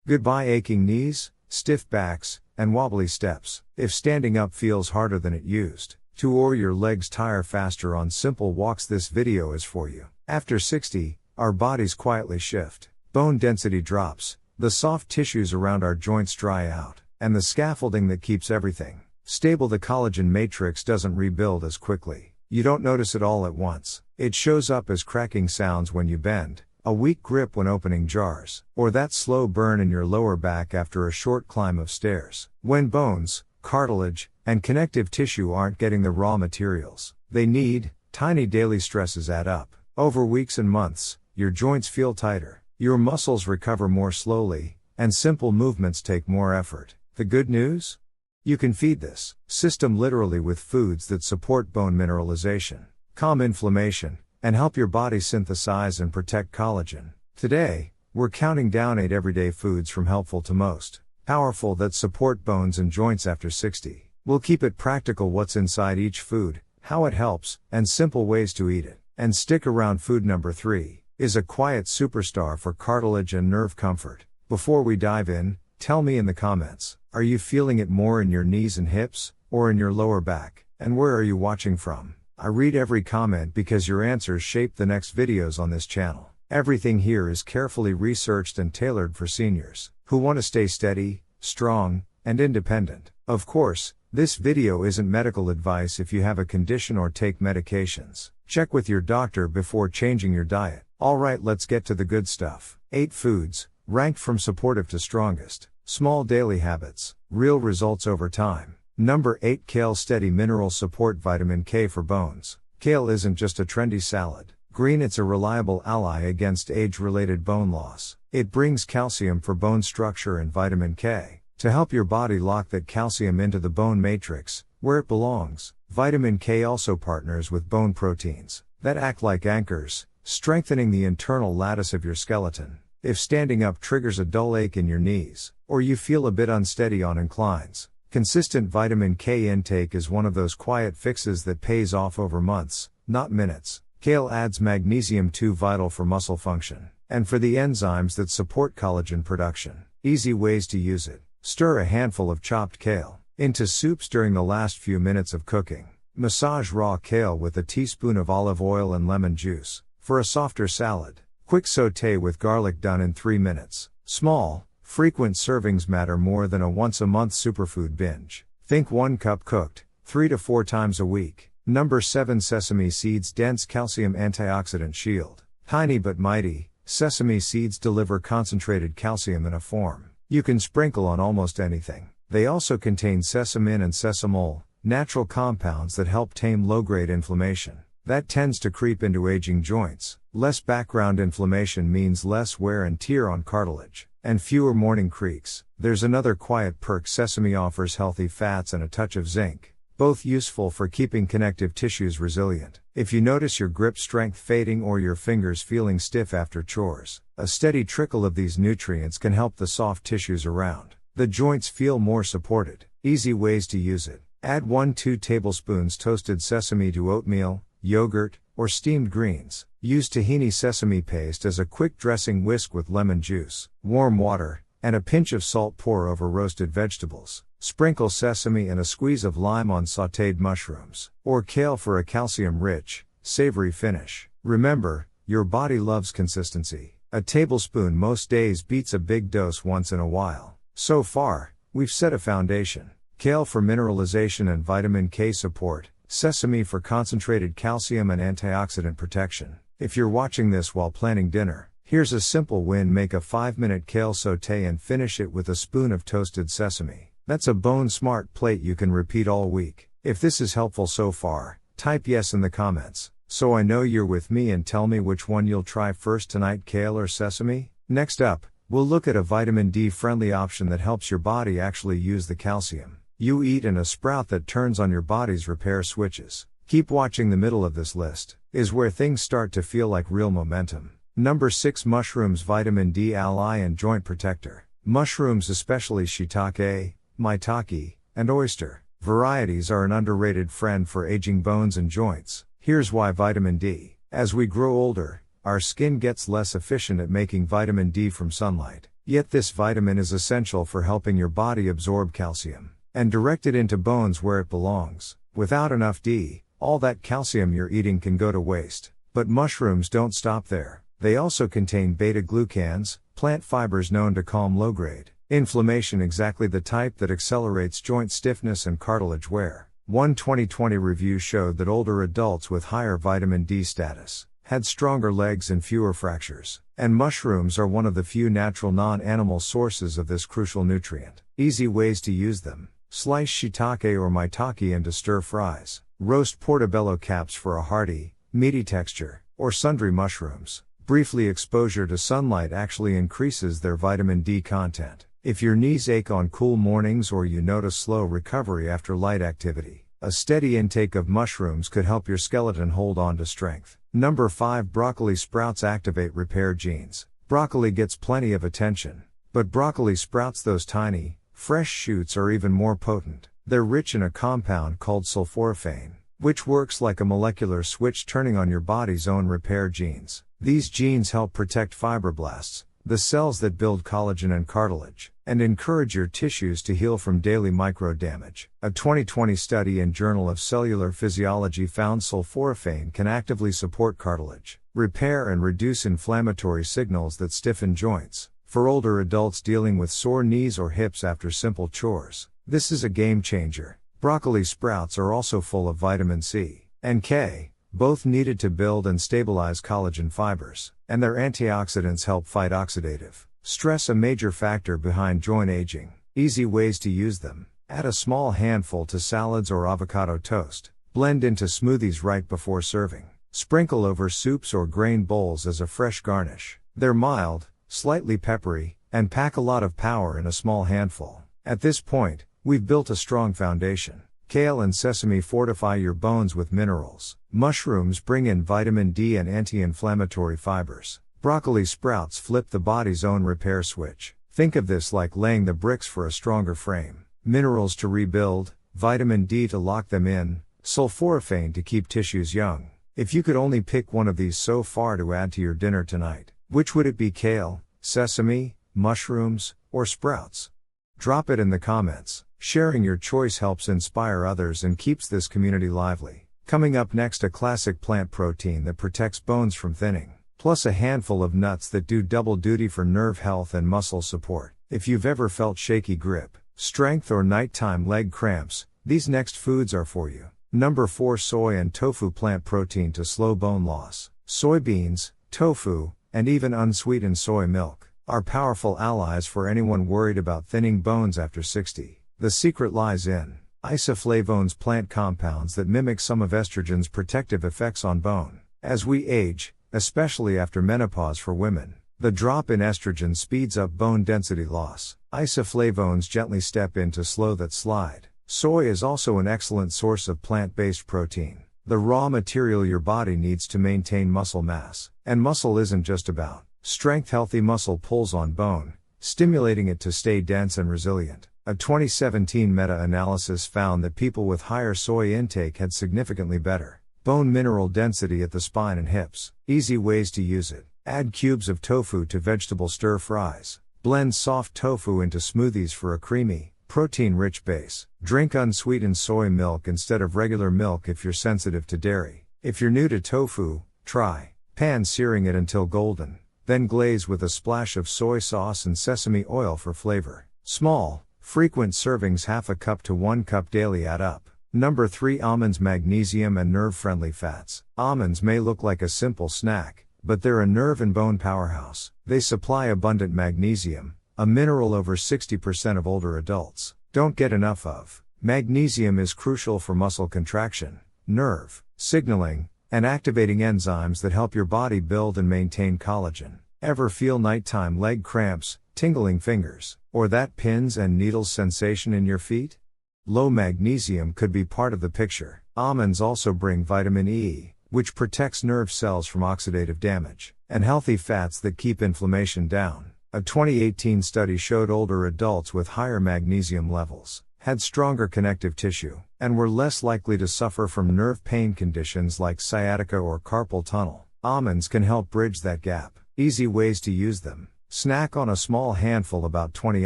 Goodbye aching knees, stiff backs, and wobbly steps. If standing up feels harder than it used to, or your legs tire faster on simple walks, this video is for you. After 60, our bodies quietly shift. Bone density drops, the soft tissues around our joints dry out, and the scaffolding that keeps everything stable, the collagen matrix, doesn't rebuild as quickly. You don't notice it all at once. It shows up as cracking sounds when you bend, a weak grip when opening jars, or that slow burn in your lower back after a short climb of stairs. When bones, cartilage, and connective tissue aren't getting the raw materials they need, tiny daily stresses add up. Over weeks and months, your joints feel tighter, your muscles recover more slowly, and simple movements take more effort. The good news? You can feed this system literally with foods that support bone mineralization, calm inflammation, and help your body synthesize and protect collagen. Today, we're counting down 8 everyday foods from helpful to most powerful that support bones and joints after 60. We'll keep it practical: what's inside each food, how it helps, and simple ways to eat it. And stick around. Food number 3 is a quiet superstar for cartilage and nerve comfort. Before we dive in, tell me in the comments, are you feeling it more in your knees and hips, or in your lower back? And where are you watching from? I read every comment because your answers shape the next videos on this channel. Everything here is carefully researched and tailored for seniors who want to stay steady, strong, and independent. Of course, this video isn't medical advice. If you have a condition or take medications, check with your doctor before changing your diet. Alright, let's get to the good stuff. 8 foods, ranked from supportive to strongest. Small daily habits, real results over time. Number 8, kale. Steady mineral support. Vitamin K for bones. Kale isn't just a trendy salad green, it's a reliable ally against age-related bone loss. It brings calcium for bone structure and vitamin K to help your body lock that calcium into the bone matrix, where it belongs. Vitamin K also partners with bone proteins that act like anchors, strengthening the internal lattice of your skeleton. If standing up triggers a dull ache in your knees, or you feel a bit unsteady on inclines, consistent vitamin K intake is one of those quiet fixes that pays off over months, not minutes. Kale adds magnesium, too vital for muscle function, and for the enzymes that support collagen production. Easy ways to use it. Stir a handful of chopped kale into soups during the last few minutes of cooking. Massage raw kale with a teaspoon of olive oil and lemon juice for a softer salad. Quick sauté with garlic, done in 3 minutes. Small, frequent servings matter more than a once-a-month superfood binge. Think 1 cup cooked 3 to 4 times a week. Number 7, sesame seeds. Dense calcium antioxidant shield. Tiny but mighty, sesame seeds deliver concentrated calcium in a form you can sprinkle on almost anything. They also contain sesamin and sesamol, natural compounds that help tame low-grade inflammation that tends to creep into aging joints. Less background inflammation means less wear and tear on cartilage, and fewer morning creaks. There's another quiet perk: sesame offers healthy fats and a touch of zinc, both useful for keeping connective tissues resilient. If you notice your grip strength fading or your fingers feeling stiff after chores, a steady trickle of these nutrients can help the soft tissues around the joints feel more supported. Easy ways to use it. Add 1-2 tablespoons toasted sesame to oatmeal, yogurt, or steamed greens. Use tahini sesame paste as a quick dressing. Whisk with lemon juice, warm water, and a pinch of salt. Pour over roasted vegetables. Sprinkle sesame and a squeeze of lime on sautéed mushrooms or kale for a calcium-rich, savory finish. Remember, your body loves consistency. A tablespoon most days beats a big dose once in a while. So far, we've set a foundation. Kale for mineralization and vitamin K support. Sesame for concentrated calcium and antioxidant protection. If you're watching this while planning dinner, here's a simple win: make a 5-minute kale sauté and finish it with a spoon of toasted sesame. That's a bone-smart plate you can repeat all week. If this is helpful so far, type yes in the comments, so I know you're with me, and tell me which one you'll try first tonight, kale or sesame. Next up, we'll look at a vitamin D-friendly option that helps your body actually use the calcium you eat, and a sprout that turns on your body's repair switches. Keep watching. The middle of this list is where things start to feel like real momentum. Number 6, mushrooms. Vitamin D ally and joint protector. Mushrooms, especially shiitake, maitake, and oyster varieties, are an underrated friend for aging bones and joints. Here's why. Vitamin D. As we grow older, our skin gets less efficient at making vitamin D from sunlight. Yet this vitamin is essential for helping your body absorb calcium and direct it into bones where it belongs. Without enough D, all that calcium you're eating can go to waste. But mushrooms don't stop there. They also contain beta-glucans, plant fibers known to calm low-grade inflammation, exactly the type that accelerates joint stiffness and cartilage wear. One 2020 review showed that older adults with higher vitamin D status had stronger legs and fewer fractures. And mushrooms are one of the few natural non-animal sources of this crucial nutrient. Easy ways to use them. Slice shiitake or maitake into stir fries. Roast portobello caps for a hearty, meaty texture. Or sundry mushrooms. Briefly, exposure to sunlight actually increases their vitamin D content. If your knees ache on cool mornings or you notice slow recovery after light activity, a steady intake of mushrooms could help your skeleton hold on to strength. Number 5. Broccoli sprouts activate repair genes. Broccoli gets plenty of attention. But broccoli sprouts, those tiny, fresh shoots, are even more potent. They're rich in a compound called sulforaphane, which works like a molecular switch, turning on your body's own repair genes. These genes help protect fibroblasts, the cells that build collagen and cartilage, and encourage your tissues to heal from daily micro damage. A 2020 study in Journal of Cellular Physiology found sulforaphane can actively support cartilage repair and reduce inflammatory signals that stiffen joints. For older adults dealing with sore knees or hips after simple chores, this is a game changer. Broccoli sprouts are also full of vitamin C and K, both needed to build and stabilize collagen fibers, and their antioxidants help fight oxidative stress, a major factor behind joint aging. Easy ways to use them. Add a small handful to salads or avocado toast. Blend into smoothies right before serving. Sprinkle over soups or grain bowls as a fresh garnish. They're mild, slightly peppery, and pack a lot of power in a small handful. At this point, we've built a strong foundation. Kale and sesame fortify your bones with minerals. Mushrooms bring in vitamin D and anti-inflammatory fibers. Broccoli sprouts flip the body's own repair switch. Think of this like laying the bricks for a stronger frame. Minerals to rebuild, vitamin D to lock them in, sulforaphane to keep tissues young. If you could only pick one of these so far to add to your dinner tonight, which would it be? Kale, sesame, mushrooms, or sprouts? Drop it in the comments. Sharing your choice helps inspire others and keeps this community lively. Coming up next, a classic plant protein that protects bones from thinning, plus a handful of nuts that do double duty for nerve health and muscle support. If you've ever felt shaky grip, strength, or nighttime leg cramps, these next foods are for you. Number 4. Soy and tofu plant protein to slow bone loss. Soybeans, tofu, and even unsweetened soy milk are powerful allies for anyone worried about thinning bones after 60. The secret lies in isoflavones, plant compounds that mimic some of estrogen's protective effects on bone. As we age, especially after menopause for women, the drop in estrogen speeds up bone density loss. Isoflavones gently step in to slow that slide. Soy is also an excellent source of plant-based protein, the raw material your body needs to maintain muscle mass. And muscle isn't just about strength. Healthy muscle pulls on bone, stimulating it to stay dense and resilient. A 2017 meta-analysis found that people with higher soy intake had significantly better bone mineral density at the spine and hips. Easy ways to use it. Add cubes of tofu to vegetable stir fries. Blend soft tofu into smoothies for a creamy, protein-rich base. Drink unsweetened soy milk instead of regular milk if you're sensitive to dairy. If you're new to tofu, try pan searing it until golden, then glaze with a splash of soy sauce and sesame oil for flavor. Small, frequent servings, half a cup to 1 cup daily, add up. Number 3. Almonds, magnesium and nerve-friendly fats. Almonds may look like a simple snack, but they're a nerve and bone powerhouse. They supply abundant magnesium, a mineral over 60% of older adults don't get enough of. Magnesium is crucial for muscle contraction, nerve signaling, and activating enzymes that help your body build and maintain collagen. Ever feel nighttime leg cramps, tingling fingers, or that pins and needles sensation in your feet? Low magnesium could be part of the picture. Almonds also bring vitamin E, which protects nerve cells from oxidative damage, and healthy fats that keep inflammation down. A 2018 study showed older adults with higher magnesium levels had stronger connective tissue, and were less likely to suffer from nerve pain conditions like sciatica or carpal tunnel. Almonds can help bridge that gap. Easy ways to use them. Snack on a small handful, about 20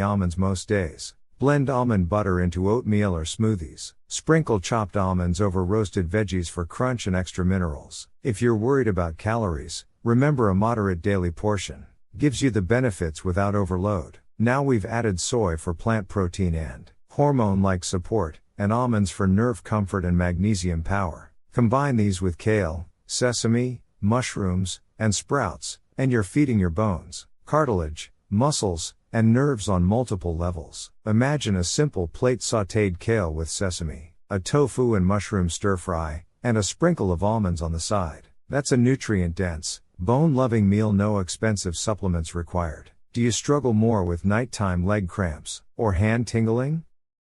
almonds most days. Blend almond butter into oatmeal or smoothies. Sprinkle chopped almonds over roasted veggies for crunch and extra minerals. If you're worried about calories, remember a moderate daily portion gives you the benefits without overload. Now we've added soy for plant protein and hormone-like support, and almonds for nerve comfort and magnesium power. Combine these with kale, sesame, mushrooms, and sprouts, and you're feeding your bones, cartilage, muscles, and nerves on multiple levels. Imagine a simple plate: sautéed kale with sesame, a tofu and mushroom stir-fry, and a sprinkle of almonds on the side. That's a nutrient-dense, bone-loving meal, no expensive supplements required. Do you struggle more with nighttime leg cramps, or hand tingling?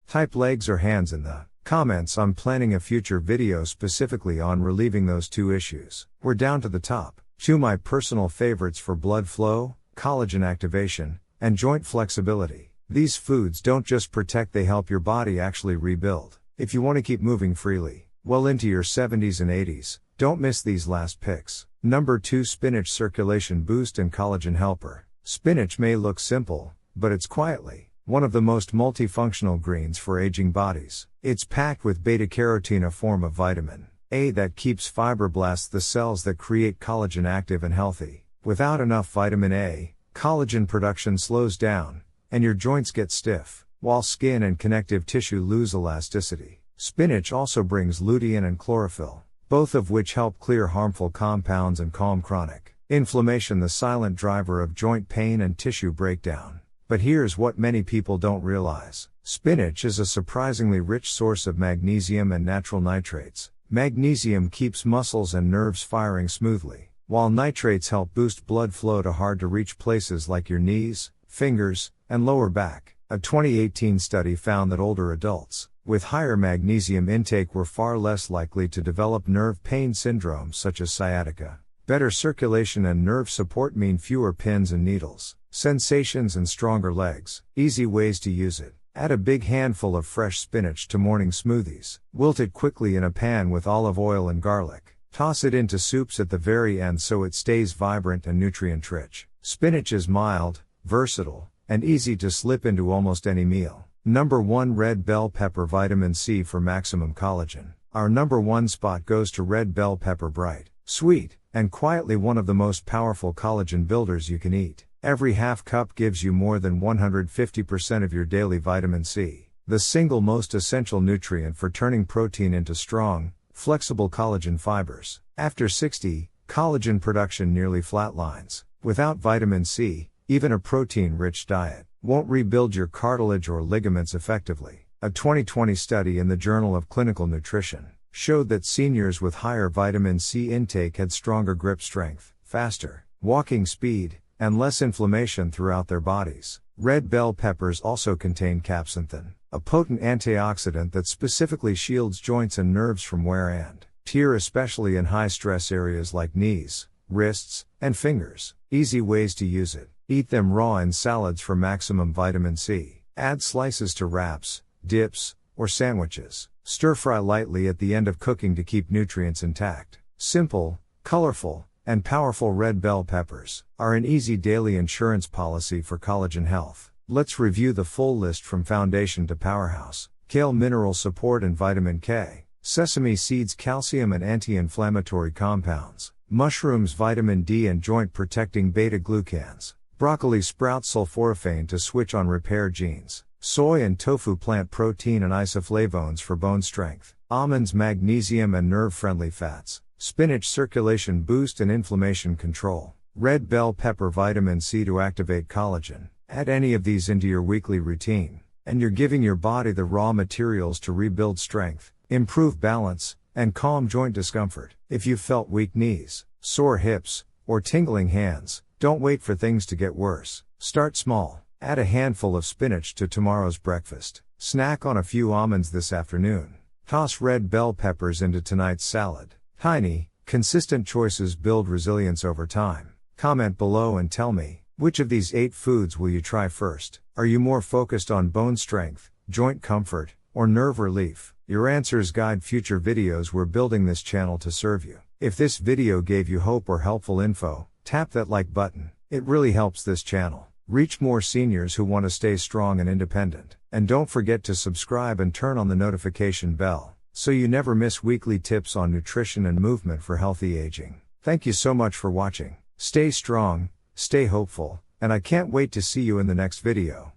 Type legs or hands in the comments. I'm planning a future video specifically on relieving those two issues. We're down to the top 2 my personal favorites for blood flow, collagen activation, and joint flexibility. These foods don't just protect, they help your body actually rebuild. If you want to keep moving freely, well into your 70s and 80s, don't miss these last picks. Number 2, spinach circulation boost and collagen helper. Spinach may look simple, but it's quietly one of the most multifunctional greens for aging bodies. It's packed with beta-carotene, a form of vitamin A that keeps fibroblasts, the cells that create collagen, active and healthy. Without enough vitamin A, collagen production slows down, and your joints get stiff, while skin and connective tissue lose elasticity. Spinach also brings lutein and chlorophyll, both of which help clear harmful compounds and calm chronic inflammation, the silent driver of joint pain and tissue breakdown. But here's what many people don't realize. Spinach is a surprisingly rich source of magnesium and natural nitrates. Magnesium keeps muscles and nerves firing smoothly, while nitrates help boost blood flow to hard-to-reach places like your knees, fingers, and lower back. A 2018 study found that older adults with higher magnesium intake were far less likely to develop nerve pain syndromes such as sciatica. Better circulation and nerve support mean fewer pins and needles, sensations, and stronger legs. Easy ways to use it. Add a big handful of fresh spinach to morning smoothies. Wilt it quickly in a pan with olive oil and garlic. Toss it into soups at the very end so it stays vibrant and nutrient-rich. Spinach is mild, versatile, and easy to slip into almost any meal. Number 1, red bell pepper, vitamin C for maximum collagen. Our number 1 spot goes to red bell pepper, bright, sweet, and quietly one of the most powerful collagen builders you can eat. Every half cup gives you more than 150% of your daily vitamin C, the single most essential nutrient for turning protein into strong, flexible collagen fibers. After 60, collagen production nearly flatlines. Without vitamin C, even a protein-rich diet won't rebuild your cartilage or ligaments effectively. A 2020 study in the Journal of Clinical Nutrition showed that seniors with higher vitamin C intake had stronger grip strength, faster walking speed, and less inflammation throughout their bodies. Red bell peppers also contain capsanthin, a potent antioxidant that specifically shields joints and nerves from wear and tear, especially in high-stress areas like knees, wrists, and fingers. Easy ways to use it. Eat them raw in salads for maximum vitamin C. Add slices to wraps, dips, or sandwiches. Stir-fry lightly at the end of cooking to keep nutrients intact. Simple, colorful, and powerful red bell peppers are an easy daily insurance policy for collagen health. Let's review the full list from foundation to powerhouse. Kale, mineral support and vitamin K. Sesame seeds, calcium and anti-inflammatory compounds. Mushrooms, vitamin D and joint protecting beta-glucans. Broccoli, sprouts, sulforaphane to switch on repair genes. Soy and tofu, plant protein and isoflavones for bone strength. Almonds, magnesium and nerve-friendly fats. Spinach, circulation boost and inflammation control. Red bell pepper, vitamin C to activate collagen. Add any of these into your weekly routine, and you're giving your body the raw materials to rebuild strength, improve balance, and calm joint discomfort. If you've felt weak knees, sore hips, or tingling hands, don't wait for things to get worse. Start small. Add a handful of spinach to tomorrow's breakfast. Snack on a few almonds this afternoon. Toss red bell peppers into tonight's salad. Tiny, consistent choices build resilience over time. Comment below and tell me, which of these 8 foods will you try first? Are you more focused on bone strength, joint comfort, or nerve relief? Your answers guide future videos. We're building this channel to serve you. If this video gave you hope or helpful info, tap that like button. It really helps this channel reach more seniors who want to stay strong and independent. And don't forget to subscribe and turn on the notification bell, so you never miss weekly tips on nutrition and movement for healthy aging. Thank you so much for watching. Stay strong, stay hopeful, and I can't wait to see you in the next video.